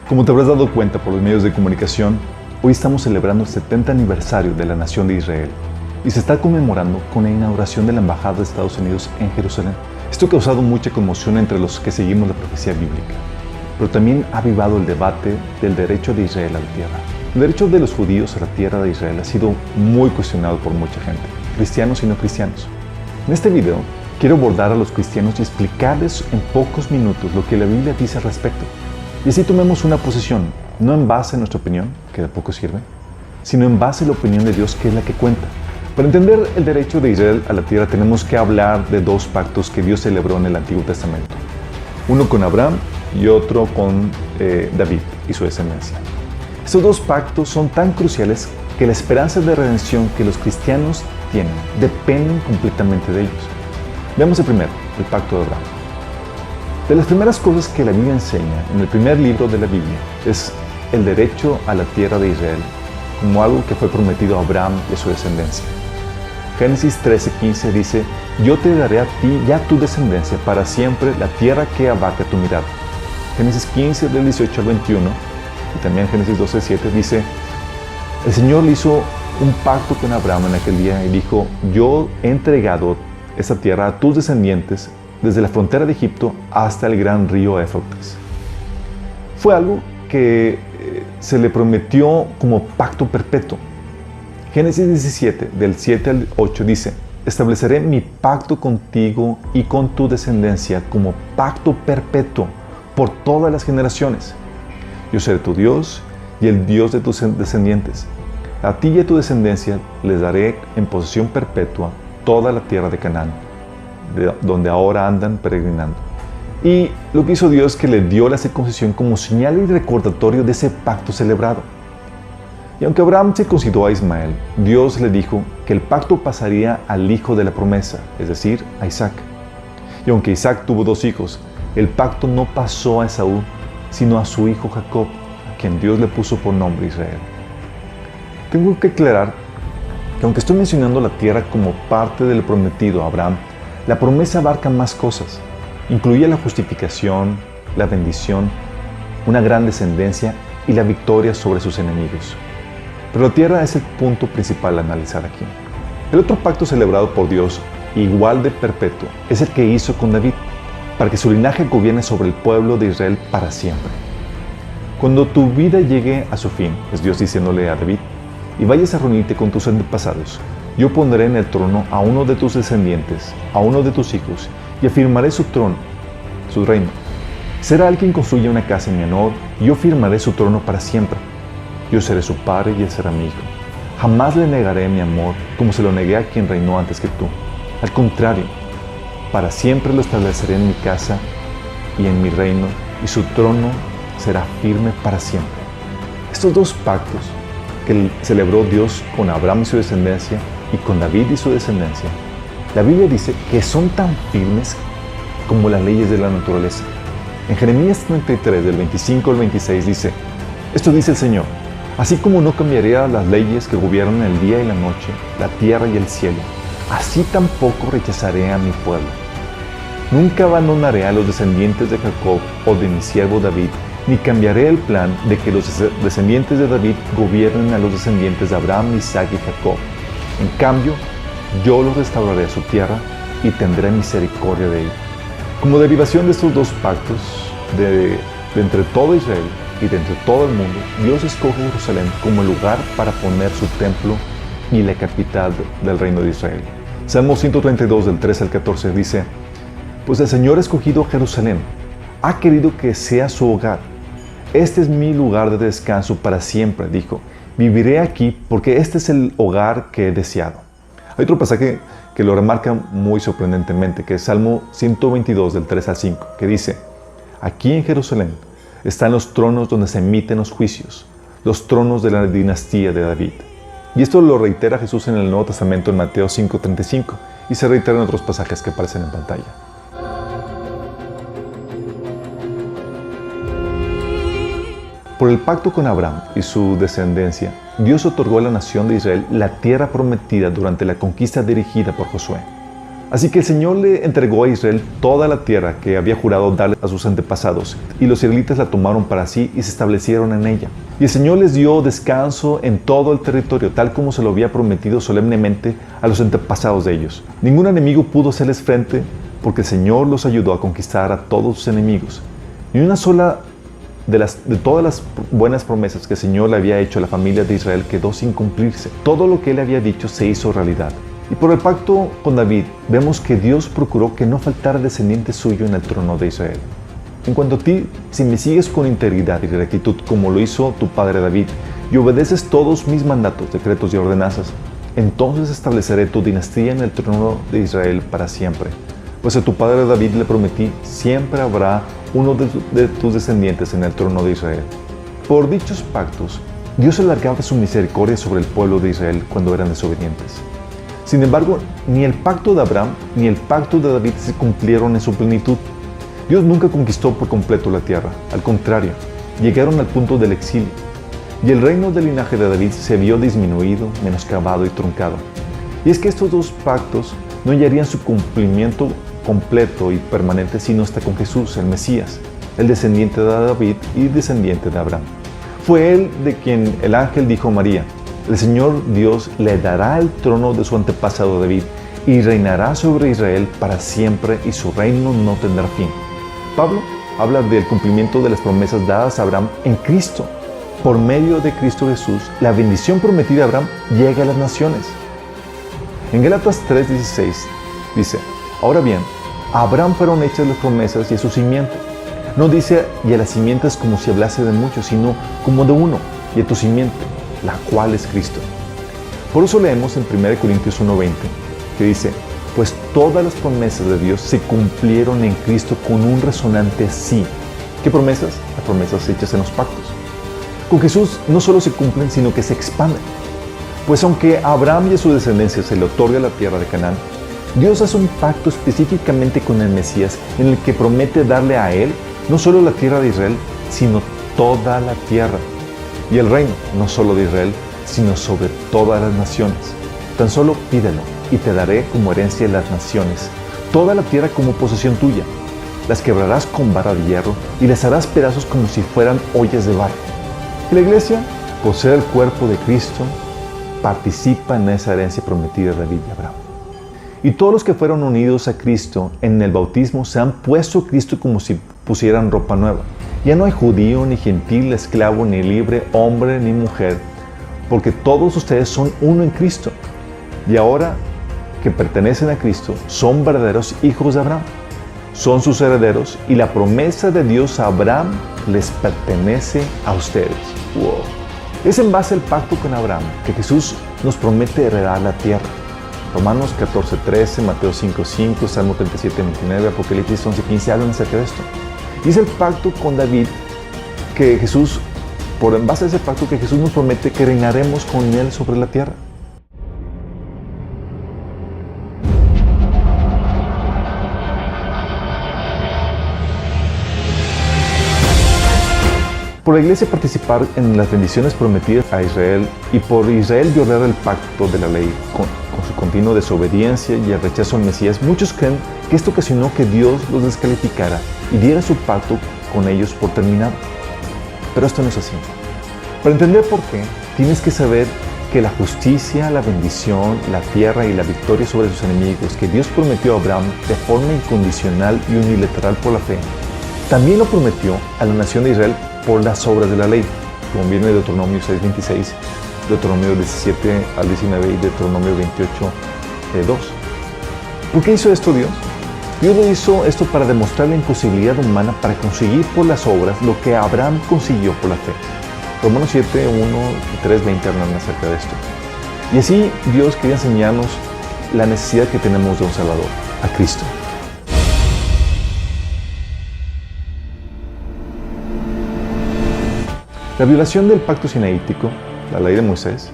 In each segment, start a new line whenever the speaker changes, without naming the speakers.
Como te habrás dado cuenta por los medios de comunicación, hoy estamos celebrando el 70 aniversario de la nación de Israel y se está conmemorando con la inauguración de la Embajada de Estados Unidos en Jerusalén. Esto ha causado mucha conmoción entre los que seguimos la profecía bíblica, pero también ha avivado el debate del derecho de Israel a la tierra. El derecho de los judíos a la tierra de Israel ha sido muy cuestionado por mucha gente, cristianos y no cristianos. En este video quiero abordar a los cristianos y explicarles en pocos minutos lo que la Biblia dice al respecto. Y así tomemos una posición, no en base a nuestra opinión, que de poco sirve, sino en base a la opinión de Dios, que es la que cuenta. Para entender el derecho de Israel a la tierra tenemos que hablar de dos pactos que Dios celebró en el Antiguo Testamento. Uno con Abraham y otro con David y su descendencia. Estos dos pactos son tan cruciales que la esperanza de redención que los cristianos tienen dependen completamente de ellos. Veamos el primero, el pacto de Abraham. De las primeras cosas que la Biblia enseña en el primer libro de la Biblia es el derecho a la tierra de Israel como algo que fue prometido a Abraham y a su descendencia. Génesis 13:15 dice: yo te daré a ti y a tu descendencia para siempre la tierra que abarca tu mirada. Génesis 15 del 18 al 21 y también Génesis 12:7 dice: el Señor le hizo un pacto con Abraham en aquel día y dijo: yo he entregado esta tierra a tus descendientes desde la frontera de Egipto hasta el gran río Éufrates. Fue algo que se le prometió como pacto perpetuo. Génesis 17, del 7 al 8 dice: estableceré mi pacto contigo y con tu descendencia como pacto perpetuo por todas las generaciones. Yo seré tu Dios y el Dios de tus descendientes. A ti y a tu descendencia les daré en posesión perpetua toda la tierra de Canaán, donde ahora andan peregrinando. Y lo que hizo Dios es que le dio la circuncisión como señal y recordatorio de ese pacto celebrado. Y aunque Abraham circuncidó a Ismael, Dios le dijo que el pacto pasaría al hijo de la promesa, es decir, a Isaac. Y aunque Isaac tuvo 2 hijos, el pacto no pasó a Esaú, sino a su hijo Jacob, a quien Dios le puso por nombre Israel. Tengo que aclarar que aunque estoy mencionando la tierra como parte del prometido a Abraham, la promesa abarca más cosas. Incluye la justificación, la bendición, una gran descendencia y la victoria sobre sus enemigos. Pero la tierra es el punto principal a analizar aquí. El otro pacto celebrado por Dios, igual de perpetuo, es el que hizo con David, para que su linaje gobierne sobre el pueblo de Israel para siempre. Cuando tu vida llegue a su fin, es Dios diciéndole a David, y vayas a reunirte con tus antepasados, yo pondré en el trono a uno de tus descendientes, a uno de tus hijos, y afirmaré su trono, su reino. Será él quien construya una casa en mi honor, y yo firmaré su trono para siempre. Yo seré su padre y él será mi hijo. Jamás le negaré mi amor como se lo negué a quien reinó antes que tú. Al contrario, para siempre lo estableceré en mi casa y en mi reino, y su trono será firme para siempre. Estos dos pactos que celebró Dios con Abraham y su descendencia y con David y su descendencia, la Biblia dice que son tan firmes como las leyes de la naturaleza. En Jeremías 33, del 25 al 26 dice: esto dice el Señor: así como no cambiaría las leyes que gobiernan el día y la noche, la tierra y el cielo, así tampoco rechazaré a mi pueblo. Nunca abandonaré a los descendientes de Jacob o de mi siervo David, ni cambiaré el plan de que los descendientes de David gobiernen a los descendientes de Abraham, Isaac y Jacob. En cambio, yo los restauraré a su tierra y tendré misericordia de ellos. Como derivación de estos dos pactos, de entre todo Israel y de entre todo el mundo, Dios escoge Jerusalén como lugar para poner su templo y la capital del reino de Israel. Salmo 132, del 13 al 14 dice: pues el Señor ha escogido Jerusalén, ha querido que sea su hogar. Este es mi lugar de descanso para siempre, dijo. Viviré aquí porque este es el hogar que he deseado. Hay otro pasaje que lo remarca muy sorprendentemente, que es Salmo 122, del 3 al 5, que dice: aquí en Jerusalén están los tronos donde se emiten los juicios, los tronos de la dinastía de David. Y esto lo reitera Jesús en el Nuevo Testamento en Mateo 5:35 y se reitera en otros pasajes que aparecen en pantalla. Por el pacto con Abraham y su descendencia, Dios otorgó a la nación de Israel la tierra prometida durante la conquista dirigida por Josué. Así que el Señor le entregó a Israel toda la tierra que había jurado darle a sus antepasados, y los israelitas la tomaron para sí y se establecieron en ella. Y el Señor les dio descanso en todo el territorio, tal como se lo había prometido solemnemente a los antepasados de ellos. Ningún enemigo pudo hacerles frente, porque el Señor los ayudó a conquistar a todos sus enemigos. Ni una sola de todas las buenas promesas que el Señor le había hecho a la familia de Israel quedó sin cumplirse. Todo lo que Él había dicho se hizo realidad. Y por el pacto con David, vemos que Dios procuró que no faltara descendiente suyo en el trono de Israel. En cuanto a ti, si me sigues con integridad y rectitud como lo hizo tu padre David, y obedeces todos mis mandatos, decretos y ordenanzas, entonces estableceré tu dinastía en el trono de Israel para siempre. Pues a tu padre David le prometí, siempre habrá uno de tus descendientes en el trono de Israel. Por dichos pactos, Dios alargaba su misericordia sobre el pueblo de Israel cuando eran desobedientes. Sin embargo, ni el pacto de Abraham ni el pacto de David se cumplieron en su plenitud. Dios nunca conquistó por completo la tierra. Al contrario, llegaron al punto del exilio. Y el reino del linaje de David se vio disminuido, menoscabado y truncado. Y es que estos dos pactos no hallarían su cumplimiento completo y permanente sino hasta con Jesús, el Mesías, el descendiente de David y descendiente de Abraham. Fue él de quien el ángel dijo a María: el Señor Dios le dará el trono de su antepasado David y reinará sobre Israel para siempre y su reino no tendrá fin. Pablo habla del cumplimiento de las promesas dadas a Abraham en Cristo. Por medio de Cristo Jesús, la bendición prometida a Abraham llega a las naciones. En Gálatas 3:16 dice: ahora bien, a Abraham fueron hechas las promesas y a su simiente. No dice y a la simiente es como si hablase de muchos, sino como de uno, y a tu simiente, la cual es Cristo. Por eso leemos en 1 Corintios 1:20, que dice: pues todas las promesas de Dios se cumplieron en Cristo con un resonante sí. ¿Qué promesas? Las promesas hechas en los pactos. Con Jesús no solo se cumplen, sino que se expanden. Pues aunque a Abraham y a su descendencia se le otorga la tierra de Canaán, Dios hace un pacto específicamente con el Mesías en el que promete darle a él no solo la tierra de Israel, sino toda la tierra. Y el reino, no solo de Israel, sino sobre todas las naciones. Tan solo pídelo, y te daré como herencia las naciones, toda la tierra como posesión tuya. Las quebrarás con vara de hierro, y las harás pedazos como si fueran ollas de barro. Y la iglesia, por ser el cuerpo de Cristo, participa en esa herencia prometida de David y Abraham. Y todos los que fueron unidos a Cristo en el bautismo se han puesto a Cristo como si pusieran ropa nueva. Ya no hay judío, ni gentil, esclavo, ni libre, hombre, ni mujer, porque todos ustedes son uno en Cristo. Y ahora que pertenecen a Cristo, son verdaderos hijos de Abraham. Son sus herederos y la promesa de Dios a Abraham les pertenece a ustedes. Wow. Es en base al pacto con Abraham que Jesús nos promete heredar la tierra. Romanos 14:13, Mateo 5:5, Salmo 37:29, Apocalipsis 11:15 hablan acerca de esto. Y es el pacto con David que Jesús, en base a ese pacto que Jesús nos promete que reinaremos con él sobre la tierra. Por la iglesia participar en las bendiciones prometidas a Israel y por Israel violar el pacto de la ley con su continua desobediencia y el rechazo al Mesías, muchos creen que esto ocasionó que Dios los descalificara y diera su pacto con ellos por terminado. Pero esto no es así. Para entender por qué, tienes que saber que la justicia, la bendición, la tierra y la victoria sobre sus enemigos que Dios prometió a Abraham de forma incondicional y unilateral por la fe, también lo prometió a la nación de Israel por las obras de la ley, como viene de Deuteronomio 6:26, Deuteronomio 17 al 19 y Deuteronomio 28:2. ¿Por qué hizo esto Dios? Dios lo hizo esto para demostrar la imposibilidad humana para conseguir por las obras lo que Abraham consiguió por la fe. Romanos 7:1 y 3:20 hablan acerca de esto. Y así Dios quería enseñarnos la necesidad que tenemos de un Salvador, a Cristo. La violación del pacto sinaítico, la ley de Moisés,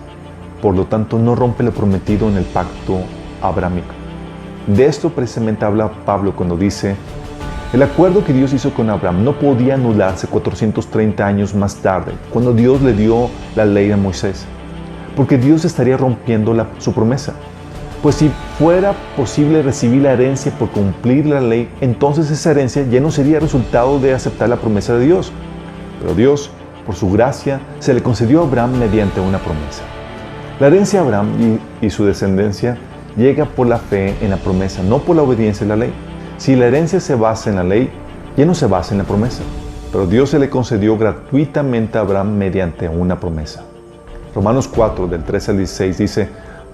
por lo tanto no rompe lo prometido en el pacto abrahámico. De esto precisamente habla Pablo cuando dice: el acuerdo que Dios hizo con Abraham no podía anularse 430 años más tarde, cuando Dios le dio la ley a Moisés, porque Dios estaría rompiendo su promesa. Pues si fuera posible recibir la herencia por cumplir la ley, entonces esa herencia ya no sería resultado de aceptar la promesa de Dios. Pero Dios, por su gracia, se le concedió a Abraham mediante una promesa. La herencia a Abraham y su descendencia llega por la fe en la promesa, no por la obediencia a la ley. Si la herencia se basa en la ley, ya no se basa en la promesa. Pero Dios se le concedió gratuitamente a Abraham mediante una promesa. Romanos 4, del 13 al 16 dice: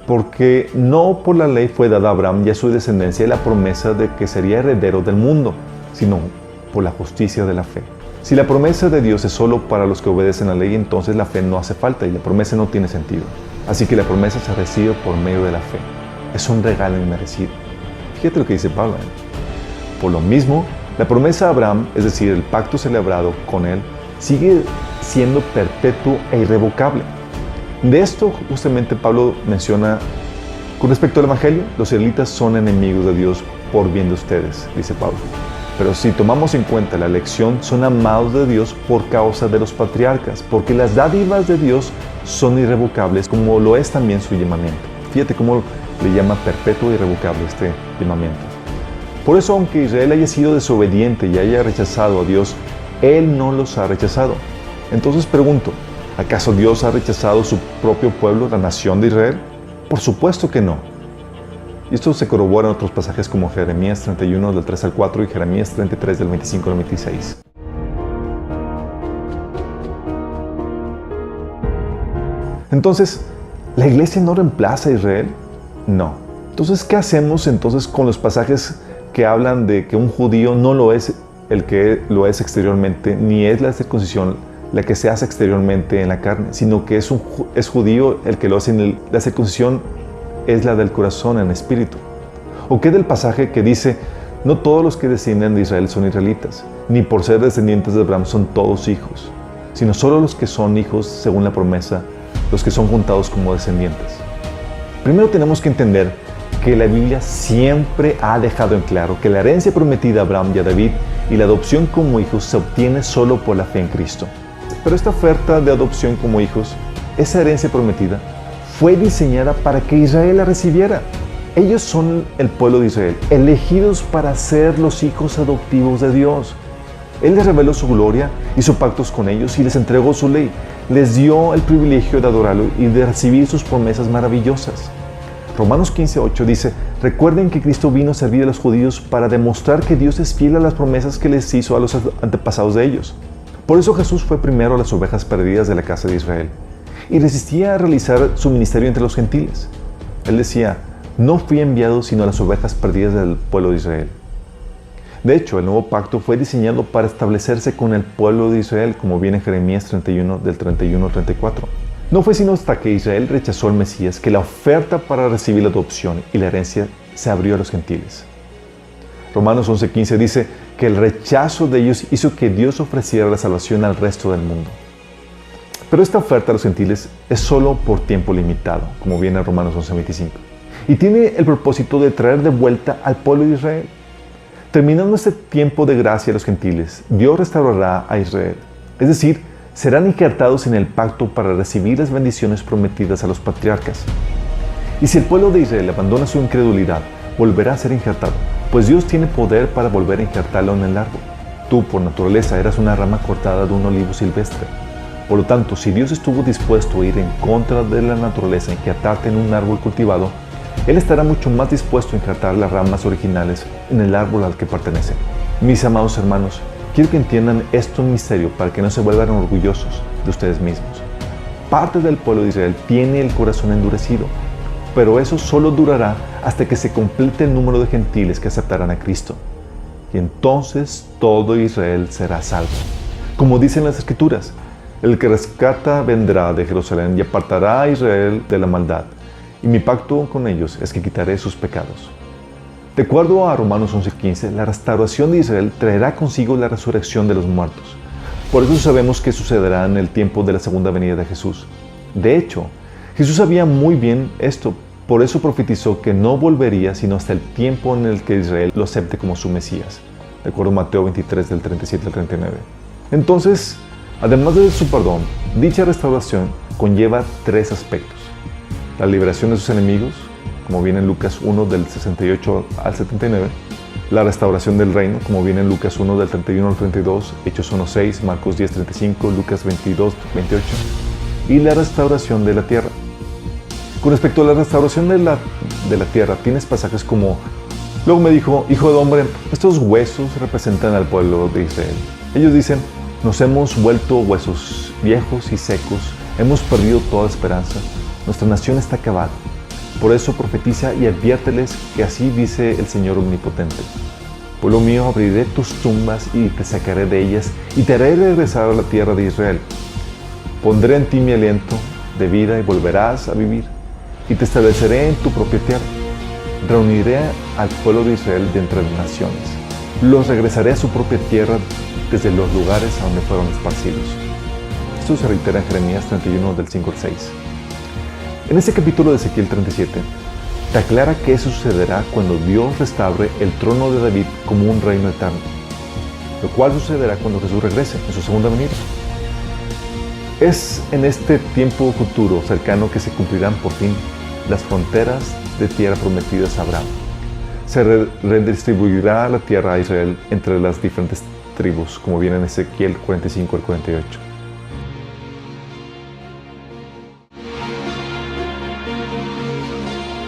porque no por la ley fue dada a Abraham y a su descendencia la promesa de que sería heredero del mundo, sino por la justicia de la fe. Si la promesa de Dios es solo para los que obedecen la ley, entonces la fe no hace falta y la promesa no tiene sentido. Así que la promesa se recibe por medio de la fe. Es un regalo inmerecido. Fíjate lo que dice Pablo. Por lo mismo, la promesa a Abraham, es decir, el pacto celebrado con él, sigue siendo perpetuo e irrevocable. De esto justamente Pablo menciona con respecto al Evangelio: los israelitas son enemigos de Dios por bien de ustedes, dice Pablo. Pero si tomamos en cuenta la elección, son amados de Dios por causa de los patriarcas, porque las dádivas de Dios son irrevocables, como lo es también su llamamiento. Fíjate cómo le llama perpetuo e irrevocable este llamamiento. Por eso, aunque Israel haya sido desobediente y haya rechazado a Dios, Él no los ha rechazado. Entonces pregunto, ¿acaso Dios ha rechazado su propio pueblo, la nación de Israel? Por supuesto que no. Y esto se corrobora en otros pasajes como Jeremías 31 del 3 al 4 y Jeremías 33 del 25 al 26. Entonces, ¿la iglesia no reemplaza a Israel? No. Entonces, ¿qué hacemos entonces con los pasajes que hablan de que un judío no lo es el que lo es exteriormente, ni es la circuncisión la que se hace exteriormente en la carne, sino que es judío el que lo hace en la circuncisión es la del corazón en espíritu? ¿O qué del pasaje que dice: no todos los que descienden de Israel son israelitas, ni por ser descendientes de Abraham son todos hijos, sino solo los que son hijos según la promesa, los que son contados como descendientes? Primero tenemos que entender que la Biblia siempre ha dejado en claro que la herencia prometida a Abraham y a David y la adopción como hijos se obtiene solo por la fe en Cristo. Pero esta oferta de adopción como hijos, esa herencia prometida, fue diseñada para que Israel la recibiera. Ellos son el pueblo de Israel, elegidos para ser los hijos adoptivos de Dios. Él les reveló su gloria, hizo pactos con ellos y les entregó su ley. Les dio el privilegio de adorarlo y de recibir sus promesas maravillosas. Romanos 15:8 dice: recuerden que Cristo vino a servir a los judíos para demostrar que Dios es fiel a las promesas que les hizo a los antepasados de ellos. Por eso Jesús fue primero a las ovejas perdidas de la casa de Israel y resistía a realizar su ministerio entre los gentiles. Él decía: no fui enviado sino a las ovejas perdidas del pueblo de Israel. De hecho, el nuevo pacto fue diseñado para establecerse con el pueblo de Israel, como viene en Jeremías 31 del 31 al 34. No fue sino hasta que Israel rechazó al Mesías que la oferta para recibir la adopción y la herencia se abrió a los gentiles. Romanos 11:15 dice que el rechazo de ellos hizo que Dios ofreciera la salvación al resto del mundo. Pero esta oferta a los gentiles es solo por tiempo limitado, como viene en Romanos 11:25. Y tiene el propósito de traer de vuelta al pueblo de Israel. Terminando este tiempo de gracia a los gentiles, Dios restaurará a Israel. Es decir, serán injertados en el pacto para recibir las bendiciones prometidas a los patriarcas. Y si el pueblo de Israel abandona su incredulidad, volverá a ser injertado, pues Dios tiene poder para volver a injertarlo en el árbol. Tú, por naturaleza, eras una rama cortada de un olivo silvestre. Por lo tanto, si Dios estuvo dispuesto a ir en contra de la naturaleza e injertarte en un árbol cultivado, Él estará mucho más dispuesto a injertar las ramas originales en el árbol al que pertenecen. Mis amados hermanos, quiero que entiendan esto en misterio para que no se vuelvan orgullosos de ustedes mismos. Parte del pueblo de Israel tiene el corazón endurecido, pero eso solo durará hasta que se complete el número de gentiles que aceptarán a Cristo. Y entonces todo Israel será salvo. Como dicen las Escrituras, el que rescata vendrá de Jerusalén y apartará a Israel de la maldad. Y mi pacto con ellos es que quitaré sus pecados. De acuerdo a Romanos 11:15, la restauración de Israel traerá consigo la resurrección de los muertos. Por eso sabemos que sucederá en el tiempo de la segunda venida de Jesús. De hecho, Jesús sabía muy bien esto, por eso profetizó que no volvería sino hasta el tiempo en el que Israel lo acepte como su Mesías. De acuerdo a Mateo 23, del 37 al 39. Entonces, además de su perdón, dicha restauración conlleva tres aspectos: la liberación de sus enemigos, como viene en Lucas 1 del 68 al 79, la restauración del reino, como viene en Lucas 1 del 31 al 32, Hechos 1:6, Marcos 10:35, Lucas 22:28, y la restauración de la tierra. Con respecto a la restauración de la tierra, tienes pasajes como: luego me dijo, hijo de hombre, estos huesos representan al pueblo de Israel. Ellos dicen, nos hemos vuelto huesos viejos y secos, hemos perdido toda esperanza, nuestra nación está acabada. Por eso profetiza y adviérteles que así dice el Señor Omnipotente. Pueblo mío, abriré tus tumbas y te sacaré de ellas y te haré regresar a la tierra de Israel. Pondré en ti mi aliento de vida y volverás a vivir, y te estableceré en tu propia tierra. Reuniré al pueblo de Israel de entre las naciones. Los regresaré a su propia tierra desde los lugares a donde fueron esparcidos. Esto se reitera en Jeremías 31 del 5 al 6. En este capítulo de Ezequiel 37, te aclara que eso sucederá cuando Dios restaure el trono de David como un reino eterno, lo cual sucederá cuando Jesús regrese en su segunda venida. Es en este tiempo futuro cercano que se cumplirán por fin las fronteras de tierra prometidas a Abraham. Se redistribuirá la tierra a Israel entre las diferentes tribus, como viene en Ezequiel 45 al 48.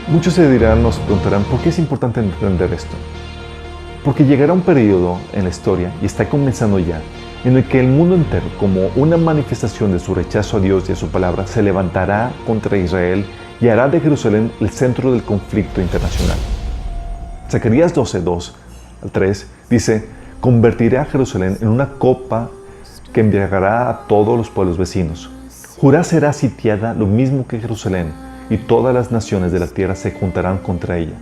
Muchos se dirán, nos preguntarán, ¿por qué es importante entender esto? Porque llegará un periodo en la historia, y está comenzando ya, en el que el mundo entero, como una manifestación de su rechazo a Dios y a su palabra, se levantará contra Israel y hará de Jerusalén el centro del conflicto internacional. Zacarías 12:2 al 3 dice, convertiré a Jerusalén en una copa que embriagará a todos los pueblos vecinos. Judá será sitiada lo mismo que Jerusalén, y todas las naciones de la tierra se juntarán contra ella.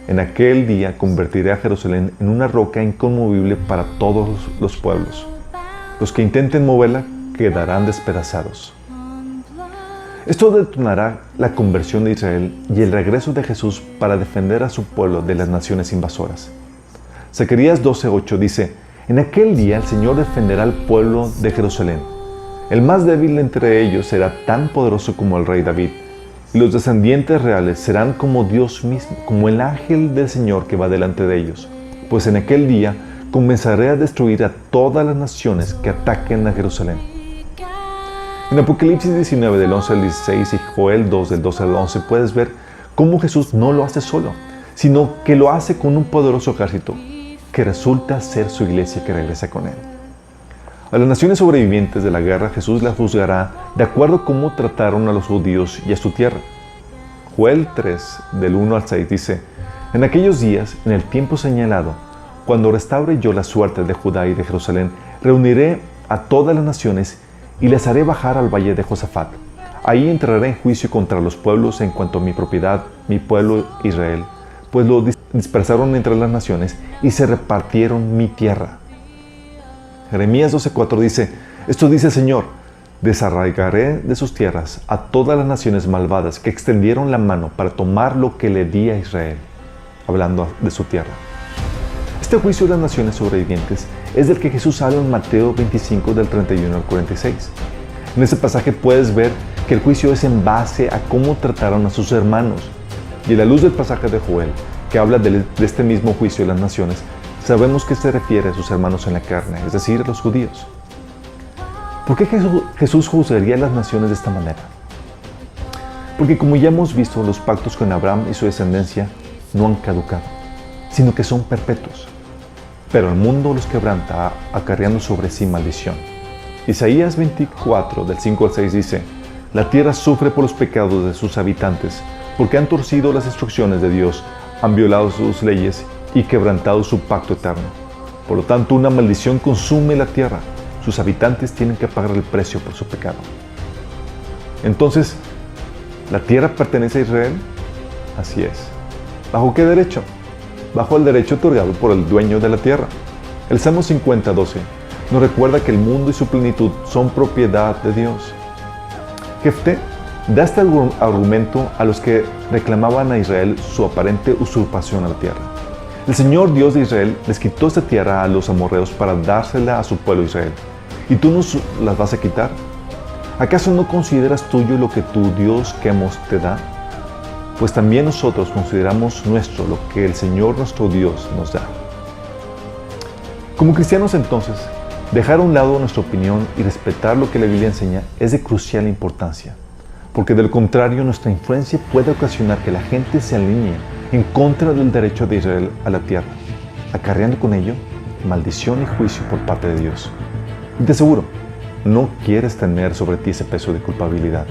En aquel día convertiré a Jerusalén en una roca inconmovible para todos los pueblos. Los que intenten moverla quedarán despedazados. Esto detonará la conversión de Israel y el regreso de Jesús para defender a su pueblo de las naciones invasoras. Zacarías 12:8 dice, en aquel día el Señor defenderá al pueblo de Jerusalén. El más débil entre ellos será tan poderoso como el rey David, y los descendientes reales serán como Dios mismo, como el ángel del Señor que va delante de ellos. Pues en aquel día comenzaré a destruir a todas las naciones que ataquen a Jerusalén. En Apocalipsis 19 del 11 al 16 y Joel 2 del 12 al 11 puedes ver cómo Jesús no lo hace solo, sino que lo hace con un poderoso ejército, que resulta ser su iglesia que regresa con él. A las naciones sobrevivientes de la guerra Jesús las juzgará de acuerdo a cómo trataron a los judíos y a su tierra. Joel 3 del 1 al 6 dice, en aquellos días, en el tiempo señalado, cuando restaure yo la suerte de Judá y de Jerusalén, reuniré a todas las naciones y les haré bajar al valle de Josafat. Ahí entraré en juicio contra los pueblos en cuanto a mi propiedad, mi pueblo Israel, pues lo dispersaron entre las naciones y se repartieron mi tierra. Jeremías 12:4 dice, esto dice el Señor, desarraigaré de sus tierras a todas las naciones malvadas que extendieron la mano para tomar lo que le di a Israel, hablando de su tierra. Este juicio de las naciones sobrevivientes es del que Jesús habla en Mateo 25 del 31 al 46. En este pasaje puedes ver que el juicio es en base a cómo trataron a sus hermanos. Y a la luz del pasaje de Joel, que habla de este mismo juicio de las naciones, sabemos que se refiere a sus hermanos en la carne, es decir, a los judíos. ¿Por qué Jesús juzgaría a las naciones de esta manera? Porque como ya hemos visto, los pactos con Abraham y su descendencia no han caducado, sino que son perpetuos. Pero el mundo los quebranta, acarreando sobre sí maldición. Isaías 24, del 5 al 6 dice, la tierra sufre por los pecados de sus habitantes, porque han torcido las instrucciones de Dios, han violado sus leyes y quebrantado su pacto eterno. Por lo tanto, una maldición consume la tierra. Sus habitantes tienen que pagar el precio por su pecado. Entonces, ¿la tierra pertenece a Israel? Así es. ¿Bajo qué derecho? Bajo el derecho otorgado por el dueño de la tierra. El Salmo 50:12 nos recuerda que el mundo y su plenitud son propiedad de Dios. Jefté da este argumento a los que reclamaban a Israel su aparente usurpación a la tierra. El Señor Dios de Israel les quitó esta tierra a los amorreos para dársela a su pueblo Israel. ¿Y tú nos las vas a quitar? ¿Acaso no consideras tuyo lo que tu Dios Quemos te da? pues también nosotros consideramos nuestro lo que el Señor nuestro Dios nos da. Como cristianos entonces, dejar a un lado nuestra opinión y respetar lo que la Biblia enseña es de crucial importancia, porque de lo contrario nuestra influencia puede ocasionar que la gente se alinee en contra del derecho de Israel a la tierra, acarreando con ello maldición y juicio por parte de Dios. Y te aseguro, no quieres tener sobre ti ese peso de culpabilidad.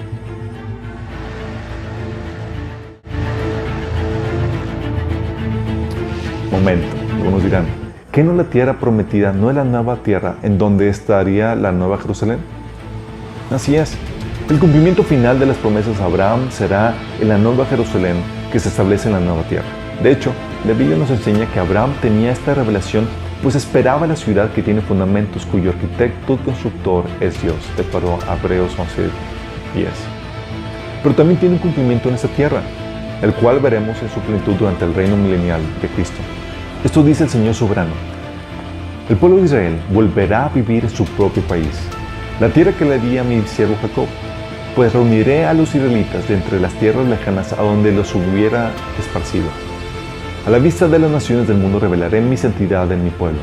Momento, algunos dirán, ¿qué no la tierra prometida no es la nueva tierra en donde estaría la nueva Jerusalén? Así es, el cumplimiento final de las promesas a Abraham será en la nueva Jerusalén que se establece en la nueva tierra. De hecho, la Biblia nos enseña que Abraham tenía esta revelación, pues esperaba la ciudad que tiene fundamentos, cuyo arquitecto y constructor es Dios, de acuerdo a Hebreos 11:10. Pero también tiene un cumplimiento en esta tierra, el cual veremos en su plenitud durante el reino milenial de Cristo. Esto dice el Señor soberano: el pueblo de Israel volverá a vivir en su propio país, la tierra que le di a mi siervo Jacob, pues reuniré a los israelitas de entre las tierras lejanas a donde los hubiera esparcido. A la vista de las naciones del mundo revelaré mi santidad en mi pueblo.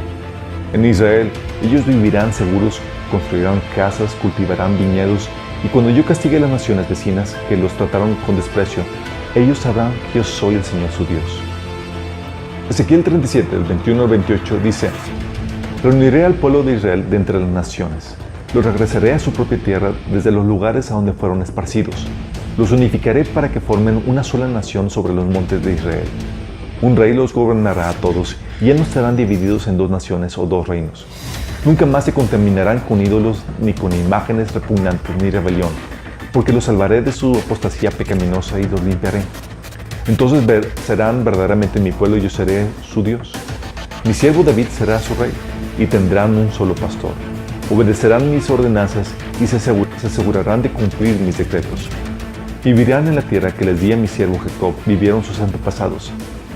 En Israel ellos vivirán seguros, construirán casas, cultivarán viñedos, y cuando yo castigue a las naciones vecinas que los trataron con desprecio, ellos sabrán que yo soy el Señor su Dios. Ezequiel 37, del 21 al 28 dice: reuniré al pueblo de Israel de entre las naciones. Los regresaré a su propia tierra desde los lugares a donde fueron esparcidos. Los unificaré para que formen una sola nación sobre los montes de Israel. Un rey los gobernará a todos, y ya no estarán divididos en dos naciones o dos reinos. Nunca más se contaminarán con ídolos, ni con imágenes repugnantes, ni rebelión, porque los salvaré de su apostasía pecaminosa y los limpiaré. Entonces serán verdaderamente mi pueblo y yo seré su Dios. Mi siervo David será su rey, y tendrán un solo pastor. Obedecerán mis ordenanzas y se asegurarán de cumplir mis decretos. Vivirán en la tierra que les di a mi siervo Jacob, vivieron sus antepasados.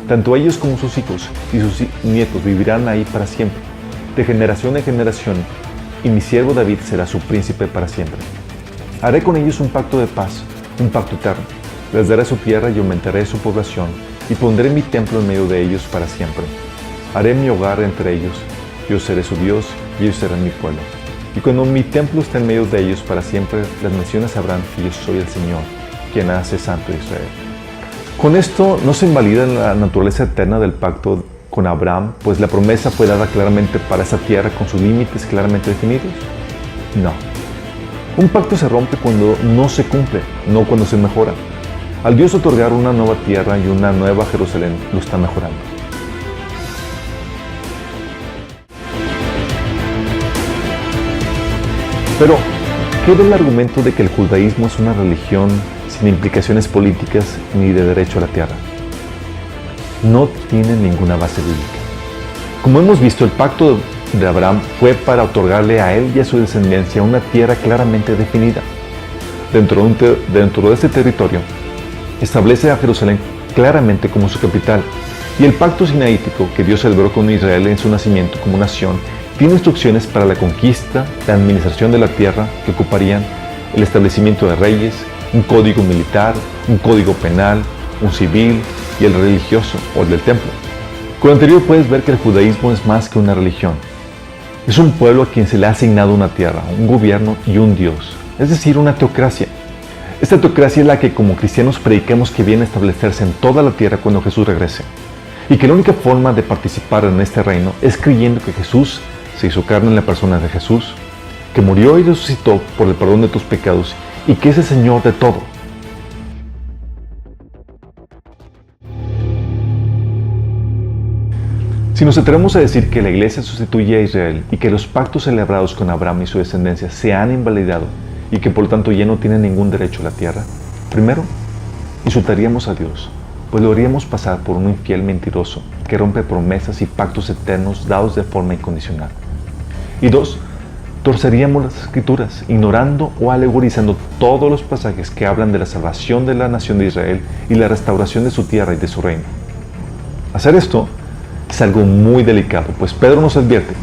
Tanto ellos como sus hijos y sus nietos vivirán ahí para siempre, de generación en generación, y mi siervo David será su príncipe para siempre. Haré con ellos un pacto de paz, un pacto eterno. Les daré su tierra y aumentaré su población, y pondré mi templo en medio de ellos para siempre. Haré mi hogar entre ellos, yo seré su Dios y ellos serán mi pueblo. Y cuando mi templo esté en medio de ellos para siempre, las naciones sabrán que yo soy el Señor, quien hace santo Israel. Con esto no se invalida la naturaleza eterna del pacto con Abraham, pues la promesa fue dada claramente para esa tierra con sus límites claramente definidos. No. Un pacto se rompe cuando no se cumple, no cuando se mejora. Al Dios otorgar una nueva tierra y una nueva Jerusalén, lo está mejorando. Pero, ¿qué del argumento de que el judaísmo es una religión sin implicaciones políticas ni de derecho a la tierra? No tiene ninguna base bíblica. Como hemos visto, el pacto de Abraham fue para otorgarle a él y a su descendencia una tierra claramente definida. Dentro de este territorio, establece a Jerusalén claramente como su capital, y el pacto sinaítico que Dios celebró con Israel en su nacimiento como nación tiene instrucciones para la conquista, la administración de la tierra que ocuparían, el establecimiento de reyes, un código militar, un código penal, un civil y el religioso o el del templo. Con lo anterior puedes ver que el judaísmo es más que una religión. Es un pueblo a quien se le ha asignado una tierra, un gobierno y un Dios, es decir, una teocracia. Esta teocracia es la que como cristianos predicamos que viene a establecerse en toda la tierra cuando Jesús regrese, y que la única forma de participar en este reino es creyendo que Jesús se hizo carne en la persona de Jesús, que murió y resucitó por el perdón de tus pecados y que es el Señor de todo. Si nos atrevemos a decir que la Iglesia sustituye a Israel y que los pactos celebrados con Abraham y su descendencia se han invalidado y que por lo tanto ya no tienen ningún derecho a la tierra, primero, insultaríamos a Dios, pues lo haríamos pasar por un infiel mentiroso que rompe promesas y pactos eternos dados de forma incondicional. Y dos, torceríamos las Escrituras, ignorando o alegorizando todos los pasajes que hablan de la salvación de la nación de Israel y la restauración de su tierra y de su reino. Hacer esto es algo muy delicado, pues Pedro nos advierte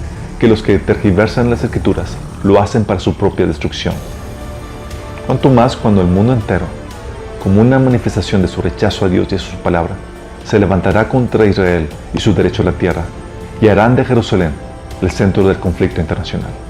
que los que tergiversan las Escrituras lo hacen para su propia destrucción. Cuanto más cuando el mundo entero como una manifestación de su rechazo a Dios y a su palabra, se levantará contra Israel y su derecho a la tierra, y harán de Jerusalén el centro del conflicto internacional.